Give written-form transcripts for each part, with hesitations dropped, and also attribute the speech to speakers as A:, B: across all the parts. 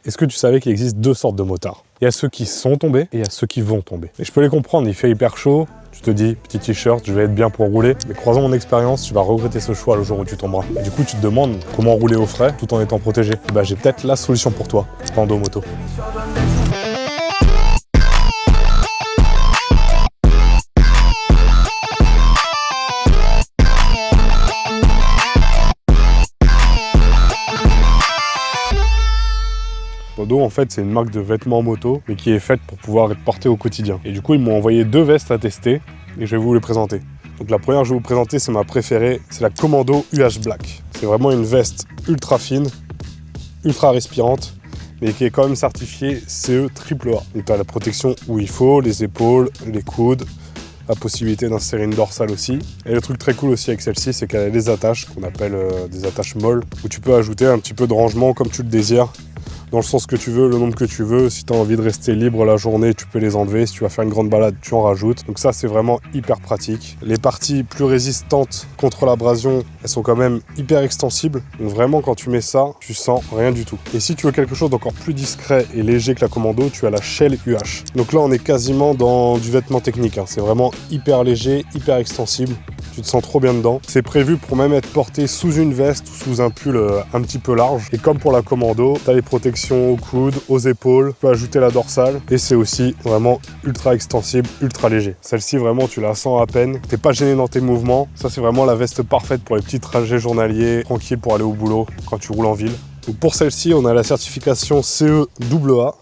A: Est-ce que tu savais qu'il existe deux sortes de motards? Il y a ceux qui sont tombés et il y a ceux qui vont tomber. Et je peux les comprendre, il fait hyper chaud, tu te dis, petit t-shirt, je vais être bien pour rouler. Mais croisant mon expérience, tu vas regretter ce choix le jour où tu tomberas. Et du coup, tu te demandes comment rouler au frais tout en étant protégé. Et bah, j'ai peut-être la solution pour toi, Pando Moto. Pando, en fait, c'est une marque de vêtements moto, mais qui est faite pour pouvoir être portée au quotidien. Et du coup, ils m'ont envoyé deux vestes à tester, et je vais vous les présenter. Donc la première que je vais vous présenter, c'est ma préférée, c'est la Commando UH Black. C'est vraiment une veste ultra fine, ultra respirante, mais qui est quand même certifiée CE AAA. Donc tu as la protection où il faut, les épaules, les coudes, la possibilité d'insérer une dorsale aussi. Et le truc très cool aussi avec celle-ci, c'est qu'elle a des attaches, qu'on appelle des attaches molles, où tu peux ajouter un petit peu de rangement comme tu le désires, dans le sens que tu veux, le nombre que tu veux. Si tu as envie de rester libre la journée, tu peux les enlever. Si tu vas faire une grande balade, tu en rajoutes. Donc ça, c'est vraiment hyper pratique. Les parties plus résistantes contre l'abrasion, elles sont quand même hyper extensibles. Donc vraiment, quand tu mets ça, tu sens rien du tout. Et si tu veux quelque chose d'encore plus discret et léger que la Commando, tu as la Shell UH. Donc là, on est quasiment dans du vêtement technique, hein. C'est vraiment hyper léger, hyper extensible. Tu te sens trop bien dedans. C'est prévu pour même être porté sous une veste ou sous un pull un petit peu large. Et comme pour la Commando, tu as les protections aux coudes, aux épaules. Tu peux ajouter la dorsale. Et c'est aussi vraiment ultra extensible, ultra léger. Celle-ci, vraiment, tu la sens à peine. T'es pas gêné dans tes mouvements. Ça, c'est vraiment la veste parfaite pour les petits trajets journaliers, tranquille pour aller au boulot quand tu roules en ville. Donc pour celle-ci, on a la certification CE AA.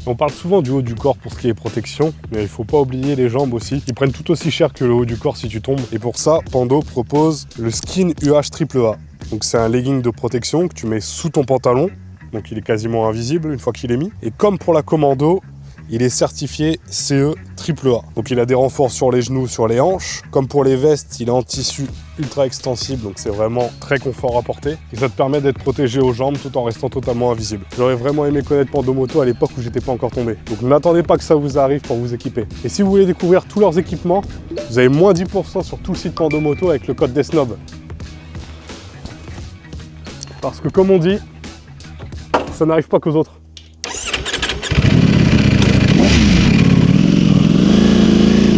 A: On parle souvent du haut du corps pour ce qui est protection, mais il faut pas oublier les jambes aussi. Ils prennent tout aussi cher que le haut du corps si tu tombes. Et pour ça, Pando propose le Skin UH AAA. Donc c'est un legging de protection que tu mets sous ton pantalon. Donc il est quasiment invisible une fois qu'il est mis. Et comme pour la Commando, il est certifié CE AAA. Donc il a des renforts sur les genoux, sur les hanches. Comme pour les vestes, il est en tissu ultra extensible, donc c'est vraiment très confort à porter. Et ça te permet d'être protégé aux jambes tout en restant totalement invisible. J'aurais vraiment aimé connaître Pando Moto à l'époque où j'étais pas encore tombé. Donc n'attendez pas que ça vous arrive pour vous équiper. Et si vous voulez découvrir tous leurs équipements, vous avez moins 10% sur tout le site Pando Moto avec le code des snobs. Parce que comme on dit, ça n'arrive pas qu'aux autres.